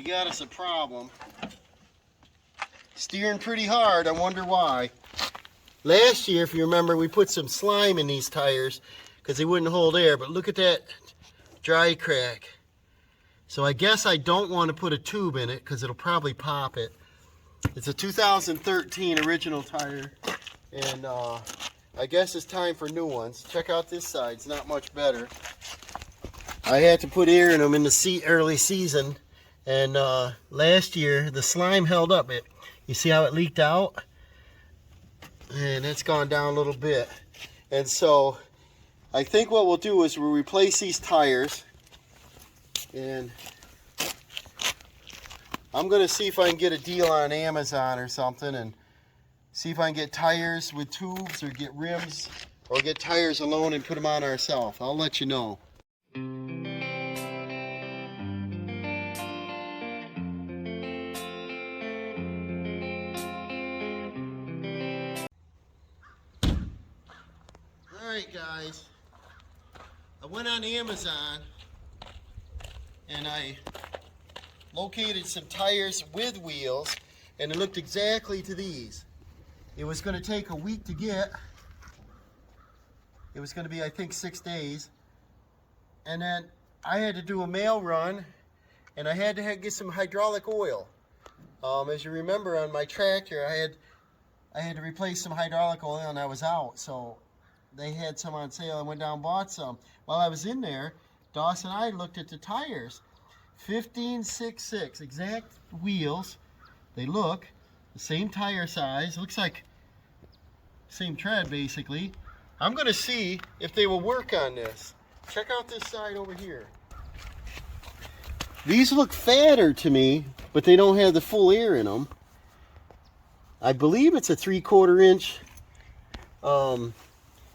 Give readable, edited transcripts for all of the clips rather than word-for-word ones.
got us a problem. Steering pretty hard, I wonder why. Last year, if you remember, we put some slime in these tires because they wouldn't hold air, but look at that dry crack. So I guess I don't want to put a tube in it because it'll probably pop it. It's a 2013 original tire, and I guess it's time for new ones. Check out this side, it's not much better. I had to put air in them in the early season, and last year the slime held up. You see how it leaked out? And it's gone down a little bit. And so I think what we'll do is we'll replace these tires, and I'm going to see if I can get a deal on Amazon or something and see if I can get tires with tubes or get rims or get tires alone and put them on ourselves. I'll let you know. Alright guys, I went on Amazon and I located some tires with wheels, and it looked exactly to these. It was going to take a week to get. It was going to be, I think, 6 days. And then I had to do a mail run, and I had to get some hydraulic oil. As you remember, on my tractor, I had to replace some hydraulic oil, and I was out. So they had some on sale. I went down and bought some. While I was in there, Dawson and I looked at the tires. 1566 exact wheels. They look the same tire size. Looks like same tread basically. I'm going to see if they will work on this. Check out this side over here. These look fatter to me, but they don't have the full air in them. I believe it's a 3/4 inch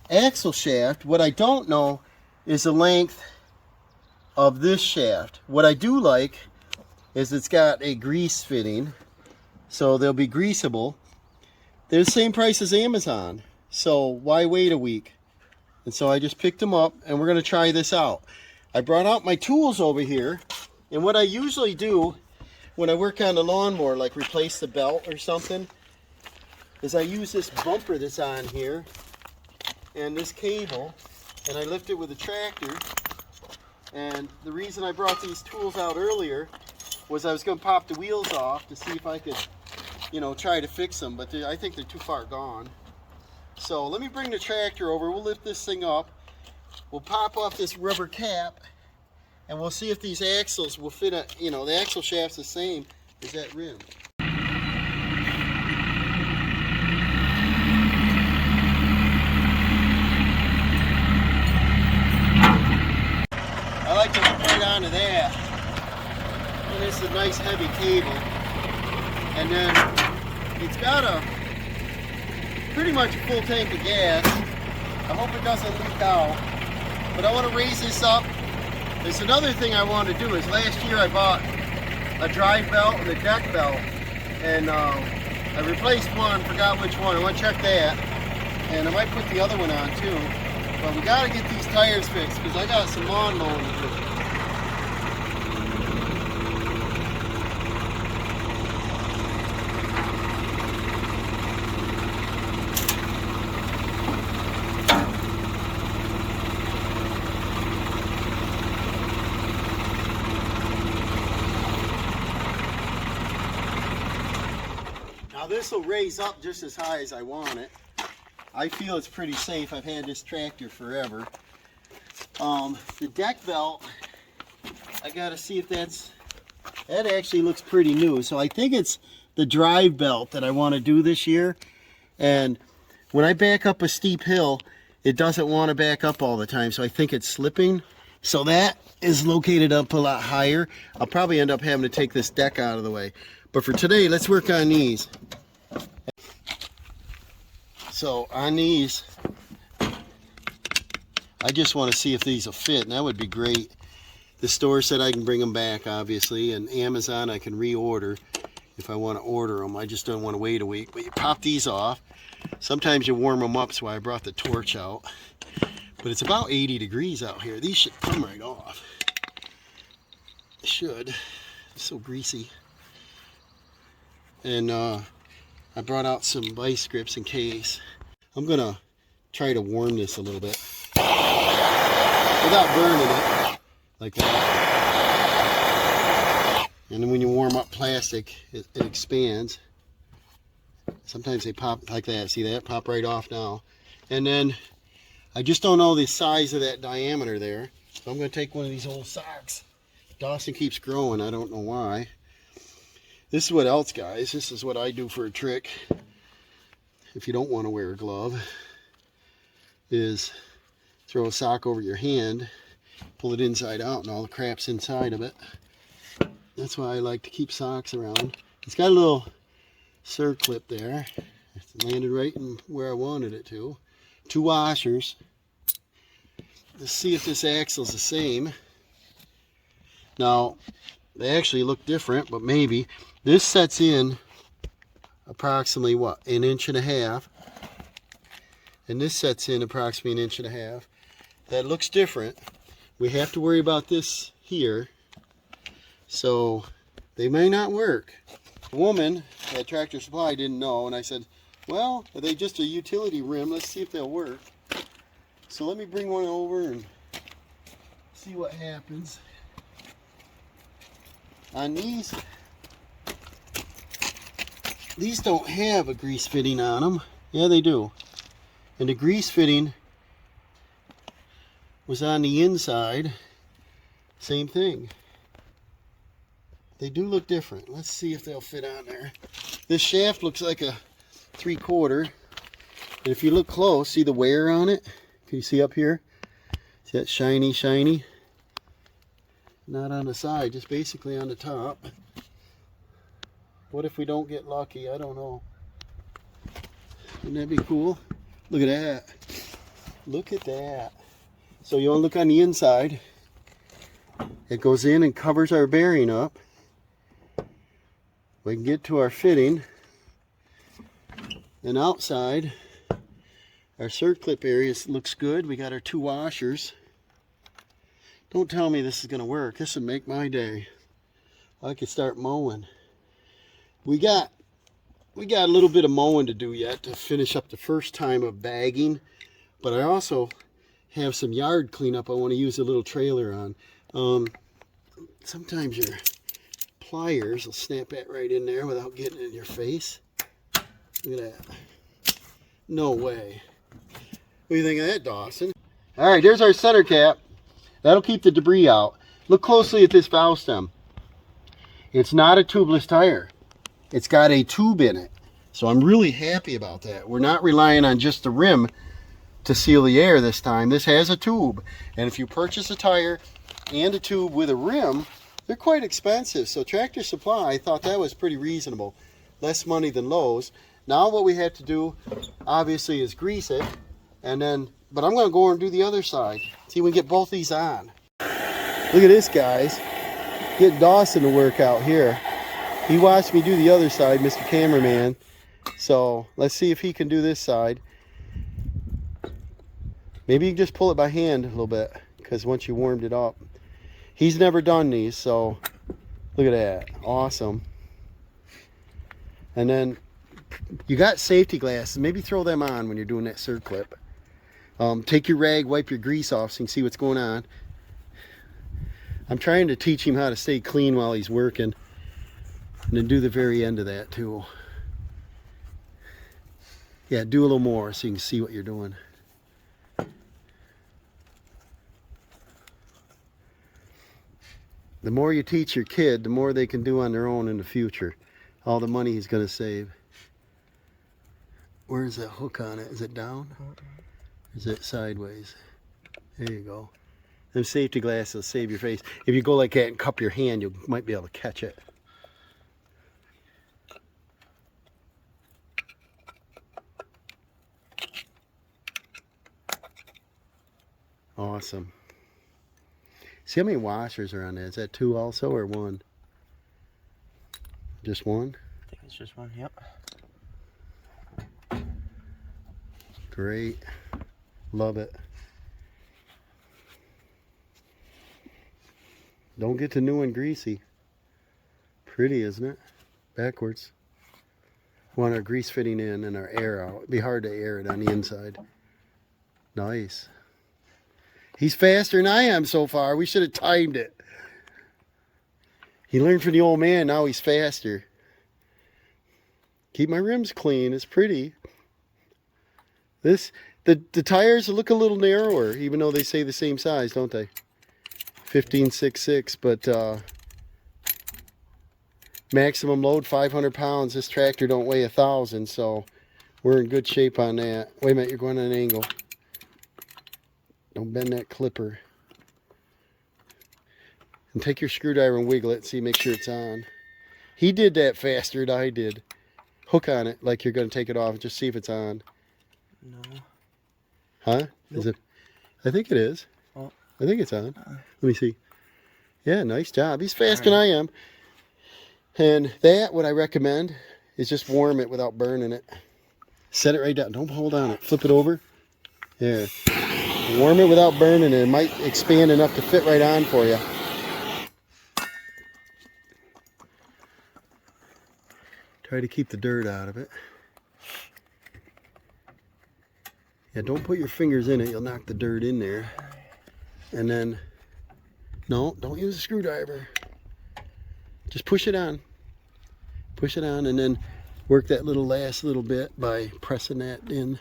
axle shaft. What I don't know is the length of this shaft. What I do like is it's got a grease fitting, so they'll be greasable. They're the same price as Amazon, so why wait a week? And so I just picked them up, and we're going to try this out. I brought out my tools over here, and what I usually do when I work on the lawnmower, like replace the belt or something, is I use this bumper that's on here and this cable, and I lift it with a tractor. And the reason I brought these tools out earlier was I was going to pop the wheels off to see if I could, you know, try to fix them, but I think they're too far gone. So let me bring the tractor over. We'll lift this thing up. We'll pop off this rubber cap, and we'll see if these axles will fit. You know, the axle shaft's the same as that rim. I like to hook right onto that, and it's a nice heavy cable, and then it's got a pretty much a full tank of gas. I hope it doesn't leak out, but I want to raise this up. There's another thing I want to do is last year I bought a drive belt and a deck belt, and I replaced one, forgot which one. I want to check that, and I might put the other one on too. But we got to get these tires fixed because I got some lawn mowing to do. Now this will raise up just as high as I want it. I feel it's pretty safe. I've had this tractor forever. The deck belt, I gotta see if that actually looks pretty new. So I think it's the drive belt that I want to do this year. And when I back up a steep hill, it doesn't want to back up all the time. So I think it's slipping. So that is located up a lot higher. I'll probably end up having to take this deck out of the way. But for today, let's work on these. So on these, I just want to see if these will fit, and that would be great. The store said I can bring them back, obviously, and Amazon I can reorder if I want to order them. I just don't want to wait a week. But you pop these off. Sometimes you warm them up, so I brought the torch out. But it's about 80 degrees out here. These should come right off. Should. It's so greasy. And I brought out some vice grips in case. I'm gonna try to warm this a little bit without burning it, like that. And then when you warm up plastic, it expands. Sometimes they pop like that. See that? Pop right off now. And then I just don't know the size of that diameter there. So I'm going to take one of these old socks. Dawson keeps growing. I don't know why. This is what else, guys. This is what I do for a trick. If you don't want to wear a glove, is throw a sock over your hand, pull it inside out, and all the crap's inside of it. That's why I like to keep socks around. It's got a little circlip there. It landed right in where I wanted it to. 2 washers. Let's see if this axle's the same. Now, they actually look different, but maybe. This sets in approximately, what, 1.5 inches. And this sets in approximately 1.5 inches. That looks different. We have to worry about this here. So, they may not work. The woman at Tractor Supply didn't know, and I said, well, are they just a utility rim? Let's see if they'll work. So let me bring one over and see what happens. On these don't have a grease fitting on them. Yeah, they do. And the grease fitting was on the inside. Same thing. They do look different. Let's see if they'll fit on there. This shaft looks like a 3/4. And if you look close, see the wear on it? Can you see up here? See that shiny, shiny? Not on the side, just basically on the top. What if we don't get lucky? I don't know. Wouldn't that be cool? Look at that. Look at that. So you want to look on the inside. It goes in and covers our bearing up. We can get to our fitting. And outside, our circlip area looks good. We got our 2 washers. Don't tell me this is going to work. This would make my day. I could start mowing. We got a little bit of mowing to do yet to finish up the first time of bagging. But I also have some yard cleanup I want to use a little trailer on. Sometimes your pliers will snap that right in there without getting it in your face. Look at that. No way. What do you think of that, Dawson? All right, there's our center cap. That'll keep the debris out. Look closely at this valve stem. It's not a tubeless tire. It's got a tube in it. So I'm really happy about that. We're not relying on just the rim to seal the air this time. This has a tube. And if you purchase a tire and a tube with a rim, they're quite expensive. So Tractor Supply, I thought that was pretty reasonable. Less money than Lowe's. Now what we have to do, obviously, is grease it. And then, but I'm going to go over and do the other side. See if we can get both these on. Look at this, guys. Get Dawson to work out here. He watched me do the other side, Mr. Cameraman. So let's see if he can do this side. Maybe you can just pull it by hand a little bit, because once you warmed it up. He's never done these, so look at that. Awesome. And then you got safety glasses. Maybe throw them on when you're doing that circlip. Take your rag, wipe your grease off so you can see what's going on. I'm trying to teach him how to stay clean while he's working. And then do the very end of that too. Yeah, do a little more so you can see what you're doing. The more you teach your kid, the more they can do on their own in the future. All the money he's going to save. Where's that hook on it? Is it down? Or is it sideways? There you go. Them safety glasses will save your face. If you go like that and cup your hand, you might be able to catch it. Awesome. See how many washers are on that? Is that 2 also or 1? Just 1? I think it's just 1, yep. Great. Love it. Don't get the new and greasy. Pretty, isn't it? Backwards. Want our grease fitting in and our air out. It'd be hard to air it on the inside. Nice. He's faster than I am so far. We should have timed it. He learned from the old man. Now he's faster. Keep my rims clean. It's pretty. The tires look a little narrower, even though they say the same size, don't they? 15.66, but maximum load 500 pounds. This tractor don't weigh 1,000, so we're in good shape on that. Wait a minute, you're going on an angle. Don't bend that clipper. And take your screwdriver and wiggle it, see, make sure it's on. He did that faster than I did. Hook on it like you're going to take it off. Just see if it's on. No. Huh? Nope. Is it? I think it is. Oh. I think it's on. Let me see. Yeah, nice job. He's faster than I am. And that, what I recommend, is just warm it without burning it. Set it right down. Don't hold on it. Flip it over. There. Warm it without burning it. It might expand enough to fit right on for you. Try to keep the dirt out of it. Yeah, don't put your fingers in it. You'll knock the dirt in there. And then, no, don't use a screwdriver. Just push it on. Push it on and then work that last little bit by pressing that in.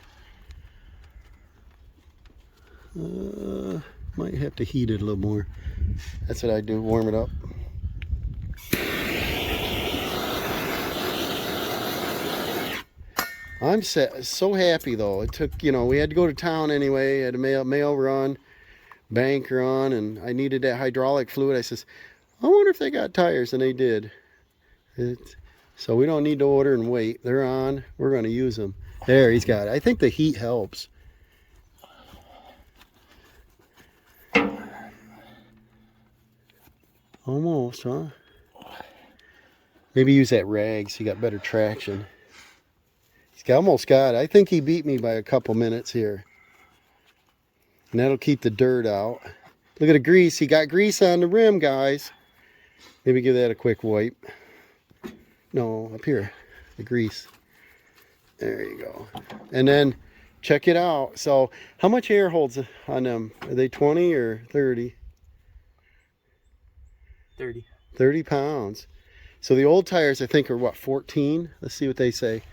Might have to heat it a little more. That's what I do, warm it up. I'm so happy though. It took, we had to go to town anyway. Had a mail run, bank run, and I needed that hydraulic fluid. I says, I wonder if they got tires, and they did. So we don't need to order and wait. They're on. We're going to use them. There, he's got it. I think the heat helps. Almost, huh? Maybe use that rag so you got better traction. He's almost got it. I think he beat me by a couple minutes here. And that'll keep the dirt out. Look at the grease. He got grease on the rim, guys. Maybe give that a quick wipe. No, up here. The grease. There you go. And then check it out. So how much air holds on them? Are they 20 or 30? 30. 30 pounds. So the old tires, I think, are what, 14? Let's see what they say.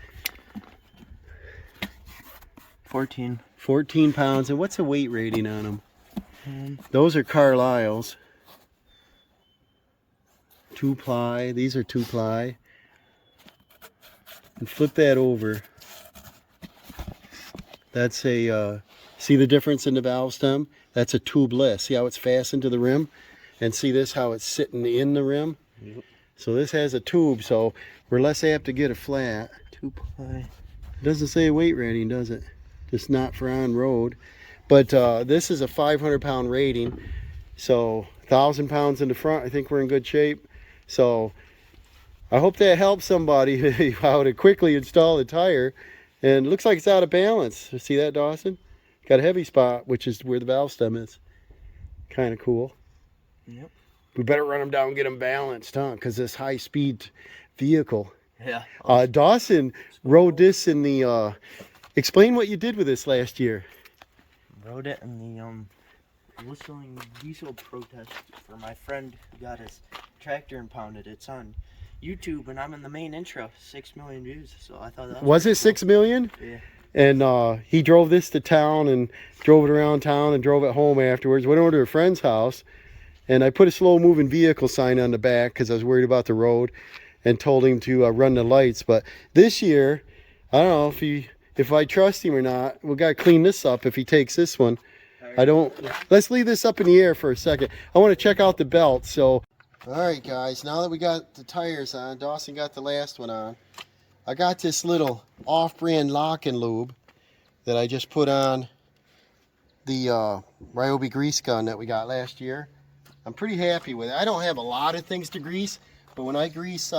14. 14 pounds. And what's the weight rating on them? Those are Carlisle's. 2-ply. These are 2-ply. And flip that over. That's a, see the difference in the valve stem? That's a tubeless. See how it's fastened to the rim? And see this, how it's sitting in the rim? Yep. So this has a tube, so we're less apt to get a flat. 2-ply. It doesn't say weight rating, does it? Just not for on-road. But this is a 500-pound rating. So 1,000 pounds in the front, I think we're in good shape. So I hope that helps somebody how to quickly install the tire. And it looks like it's out of balance. See that, Dawson? Got a heavy spot, which is where the valve stem is. Kind of cool. Yep. We better run them down and get them balanced, huh? Because this high-speed vehicle. Yeah. Dawson rode this in the... explain what you did with this last year. Rode it in the whistling diesel protest for my friend who got his tractor impounded. It's on YouTube, and I'm in the main intro. 6 million views, so I thought that was it 6 million? Yeah. And he drove this to town and drove it around town and drove it home afterwards. Went over to a friend's house, and I put a slow-moving vehicle sign on the back because I was worried about the road, and told him to run the lights. But this year, I don't know if I trust him or not. We got to clean this up if he takes this one. I don't. Let's leave this up in the air for a second. I want to check out the belt. So, all right, guys. Now that we got the tires on, Dawson got the last one on. I got this little off-brand lock and lube that I just put on the Ryobi grease gun that we got last year. I'm pretty happy with it. I don't have a lot of things to grease, but when I grease,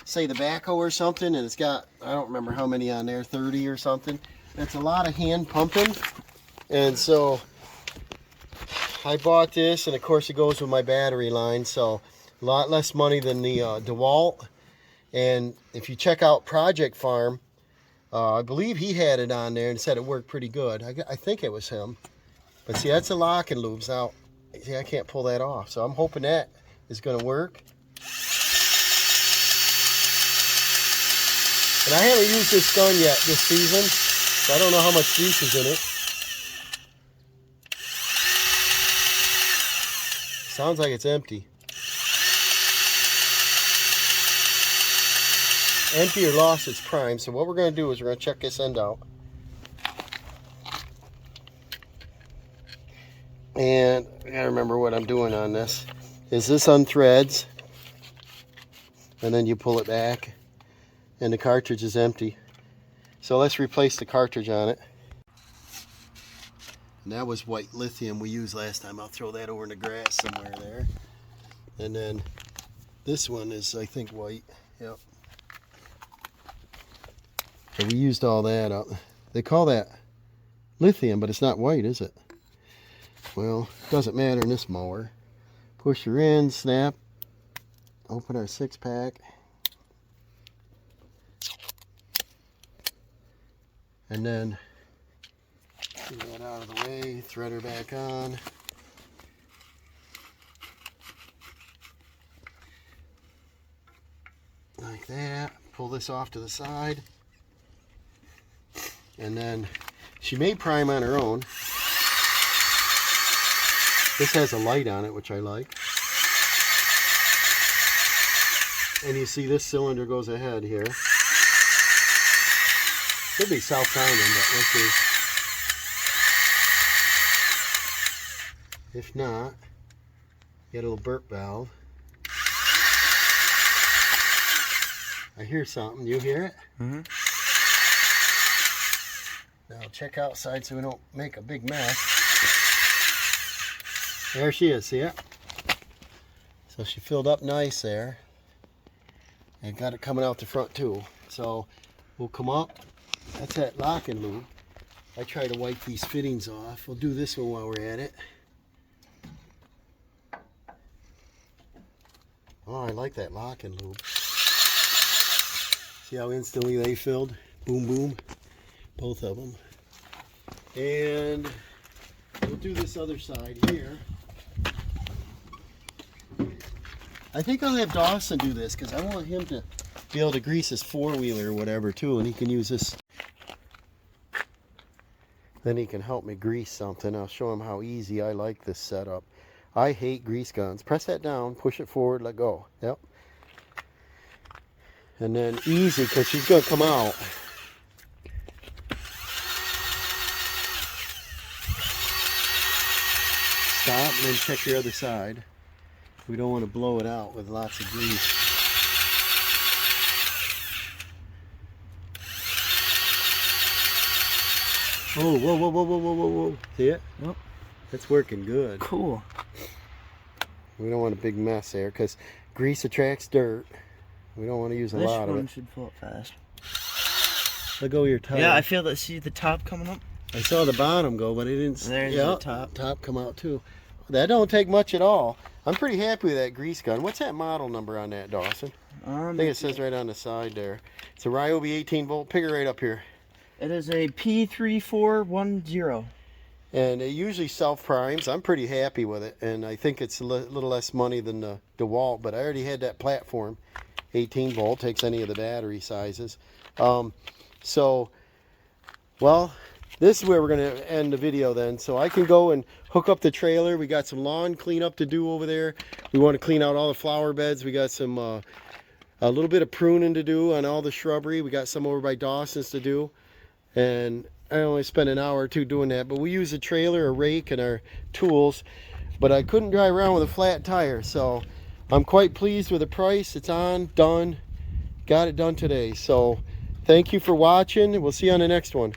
say the backhoe or something, and it's got, I don't remember how many on there, 30 or something, that's a lot of hand pumping. And so I bought this, and of course it goes with my battery line, so A lot less money than the DeWalt. And if you check out Project Farm, I believe he had it on there and said it worked pretty good. I think it was him. But see, that's a lock and loops. Now, see, I can't pull that off. So I'm hoping that is going to work. And I haven't used this gun yet this season, so I don't know how much grease is in it. Sounds like it's empty. Empty or lost its prime. So what we're going to do is we're going to check this end out. And I got to remember what I'm doing on this. Is this unthreads, and then you pull it back, and the cartridge is empty. So let's replace the cartridge on it. And that was white lithium we used last time. I'll throw that over in the grass somewhere there. And then this one is, I think, white. Yep. So we used all that up. They call that lithium, but it's not white, is it? Well, it doesn't matter in this mower. Push her in, snap, open our 6-pack. And then get that out of the way, thread her back on. Like that. Pull this off to the side. And then she may prime on her own. This has a light on it, which I like. And you see this cylinder goes ahead here. Could be self-priming, but let's see. If not, get a little burp valve. I hear something. You hear it? Mm-hmm. Now check outside so we don't make a big mess. There she is, see it? So she filled up nice there. And got it coming out the front too. So we'll come up. That's that lock and loop. I try to wipe these fittings off. We'll do this one while we're at it. Oh, I like that lock and loop. See how instantly they filled? Boom, boom. Both of them. And we'll do this other side here. I think I'll have Dawson do this because I want him to be able to grease his four-wheeler or whatever too, and he can use this. Then he can help me grease something. I'll show him how easy I like this setup. I hate grease guns. Press that down, push it forward, let go. Yep. And then easy because she's going to come out. Stop and then check your other side. We don't want to blow it out with lots of grease. Oh, whoa, whoa, whoa, whoa, whoa, whoa, whoa. See it? Yep. That's working good. Cool. We don't want a big mess there because grease attracts dirt. We don't want to use a lot of it. This one should fill up fast. Let go of your tire. Yeah, I feel that. See the top coming up? I saw the bottom go, but it didn't. There's the top. Top come out too. That don't take much at all. I'm pretty happy with that grease gun. What's that model number on that, Dawson? I think it says right on the side there. It's a Ryobi 18 volt. Pick it right up here. It is a P3410. And it usually self-primes. I'm pretty happy with it. And I think it's a little less money than the DeWalt, but I already had that platform. 18 volt, takes any of the battery sizes. Well, this is where we're going to end the video then. So I can go and hook up the trailer. We got some lawn cleanup to do over there. We want to clean out all the flower beds. We got some a little bit of pruning to do on all the shrubbery. We got some over by Dawson's to do. And I only spent an hour or two doing that. But we use a trailer, a rake, and our tools. But I couldn't drive around with a flat tire. So I'm quite pleased with the price. It's on, done. Got it done today. So thank you for watching. We'll see you on the next one.